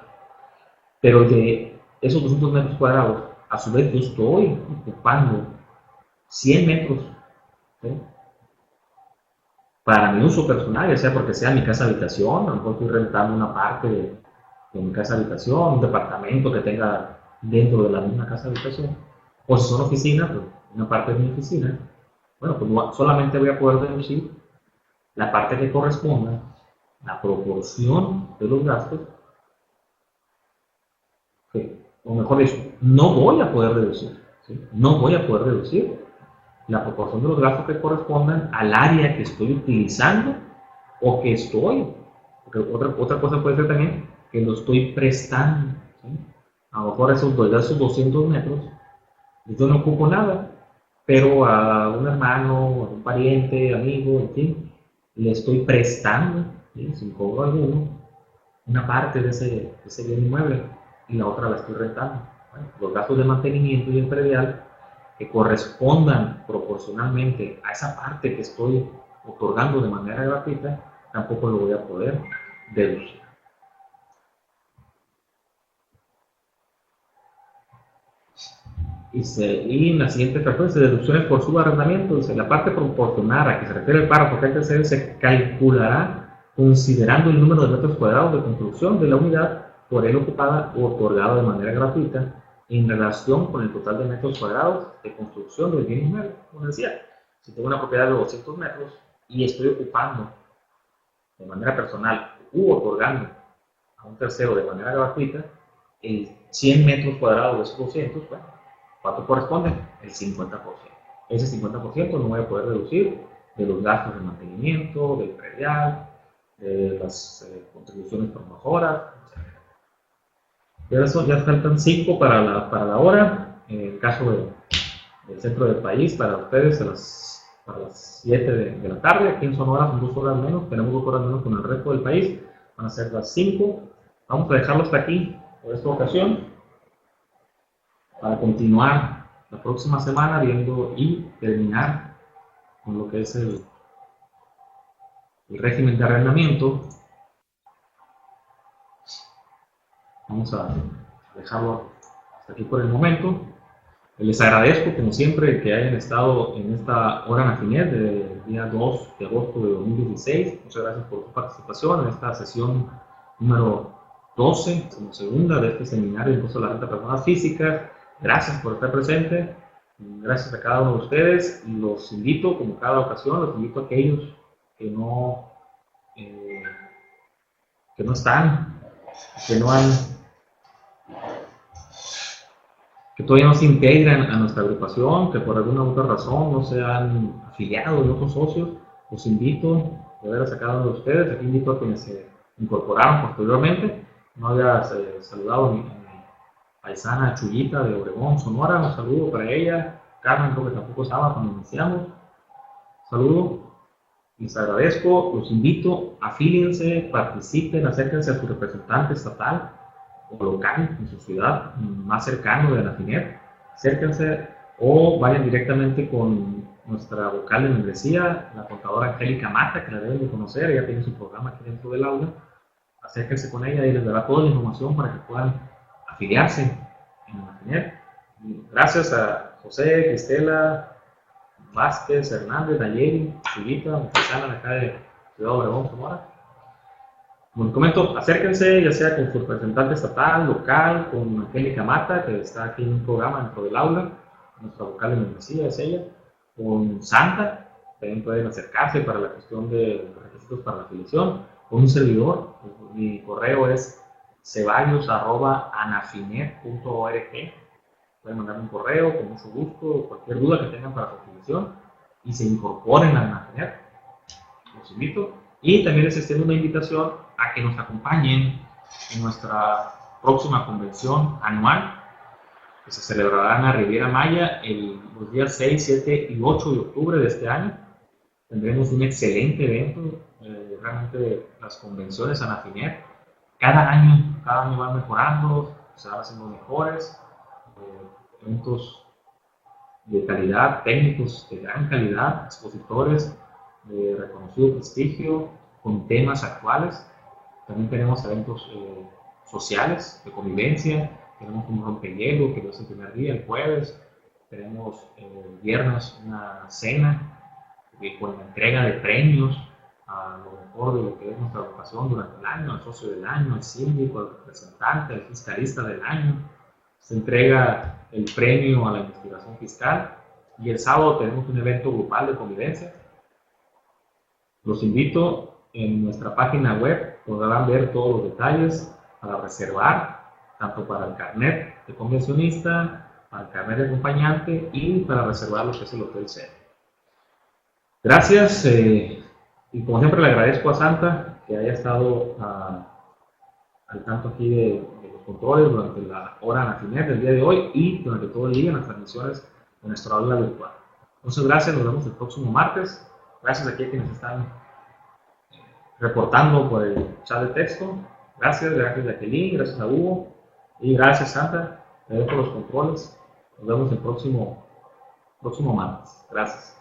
pero de esos 200 metros cuadrados, a su vez yo estoy ocupando 100 metros, ¿sí?, para mi uso personal, ya sea porque sea mi casa habitación, a lo mejor estoy rentando una parte de mi casa habitación, un departamento que tenga dentro de la misma casa habitación, o si son oficinas, pues una parte de mi oficina. Bueno, pues solamente voy a poder deducir la parte que corresponda, la proporción de los gastos, o mejor dicho, no voy a poder deducir, ¿sí? No voy a poder deducir la proporción de los gastos que correspondan al área que estoy utilizando o que estoy. Porque otra cosa puede ser también que lo estoy prestando, ¿sí? A lo mejor esos 200 metros yo no ocupo nada, pero a un hermano, a un pariente, amigo, en fin, le estoy prestando, ¿sí?, sin cobro alguno, una parte de ese bien inmueble, y la otra la estoy rentando. Bueno, los gastos de mantenimiento y el predial que correspondan proporcionalmente a esa parte que estoy otorgando de manera gratuita, tampoco lo voy a poder deducir. Y en la siguiente frecuencia de deducciones por subarrendamiento, dice: la parte proporcional a que se refiere el párrafo que antecede se calculará considerando el número de metros cuadrados de construcción de la unidad por él ocupada o otorgada de manera gratuita en relación con el total de metros cuadrados de construcción del bien inmueble. Como decía, si tengo una propiedad de 200 metros, y estoy ocupando de manera personal u otorgando a un tercero de manera gratuita el 100 metros cuadrados de esos 200, bueno, ¿cuánto corresponde? El 50%. Ese 50% no voy a poder deducir de los gastos de mantenimiento, del predial, de las contribuciones por mejoras, etc. De eso ya faltan 5 para la hora. En el caso del centro del país, para ustedes para las 7 de la tarde. Aquí en Sonora son 2 horas menos, tenemos 2 horas menos con el resto del país, van a ser las 5. Vamos a dejarlo hasta aquí por esta ocasión, para continuar la próxima semana viendo y terminar con lo que es el régimen de arrendamiento. Vamos a dejarlo hasta aquí por el momento. Les agradezco, como siempre, que hayan estado en esta hora Nafinet del día 2 de agosto de 2016. Muchas gracias por su participación en esta sesión número 12, como segunda de este seminario de impuesto a la renta de personas físicas. Gracias por estar presente. Gracias a cada uno de ustedes. Los invito, como cada ocasión, los invito a aquellos que no están, que todavía no se integran a nuestra agrupación, que por alguna u otra razón no se han afiliado de otros socios. Los invito de veras a cada uno de ustedes. Aquí invito a quienes se incorporaron posteriormente. No había saludado a mi paisana Chuyita de Obregón, Sonora. Un saludo para ella. Carmen creo que tampoco estaba cuando iniciamos. Saludo. Les agradezco. Los invito, afíliense, participen, acérquense a su representante estatal o local en su ciudad más cercano de la Nafinet. Acérquense o vayan directamente con nuestra vocal de membresía, la contadora Angélica Mata, que la deben de conocer. Ella tiene su programa aquí dentro del aula. Acérquense con ella y les dará toda la información para que puedan afiliarse en la Nafinet. Gracias a José, Cristela, Vázquez, Hernández, Nayeli, Chuyita, paisana de acá de Ciudad Obregón, Sonora. Como les comento, acérquense ya sea con su representante estatal, local, con Angélica Mata, que está aquí en un programa dentro del aula, nuestra vocal de membresía es ella, con Santa, también pueden acercarse para la cuestión de los requisitos para la afiliación, con un servidor. Mi correo es ceballos@anafinet.org. Pueden mandarme un correo con mucho gusto, cualquier duda que tengan para su afiliación y se incorporen a Anafinet. Los invito. Y también les extiendo una invitación a que nos acompañen en nuestra próxima convención anual, que se celebrará en la Riviera Maya los días 6, 7 y 8 de octubre de este año. Tendremos un excelente evento. Realmente las convenciones Anafinet cada año van mejorando, se van haciendo mejores. Eventos de calidad, técnicos de gran calidad, expositores de reconocido prestigio con temas actuales. También tenemos eventos sociales de convivencia. Tenemos un rompehielo que es el primer día, el jueves. Tenemos el viernes una cena con la entrega de premios a lo mejor de lo que es nuestra vocación durante el año, al socio del año, al síndico, al representante, al fiscalista del año. Se entrega el premio a la investigación fiscal y el sábado tenemos un evento grupal de convivencia. Los invito, en nuestra página web podrán ver todos los detalles para reservar, tanto para el carnet de convencionista, para el carnet de acompañante y para reservar lo que es el Hotel C. Gracias y como siempre le agradezco a Santa que haya estado al tanto aquí de los controles durante la hora Nafinet del día de hoy y durante todo el día en las transmisiones de nuestra aula virtual. Muchas gracias, nos vemos el próximo martes. Gracias a quienes están reportando por el chat de texto. Gracias Jacqueline, gracias a Hugo y gracias Santa, te dejo los controles. Nos vemos el próximo martes. Gracias.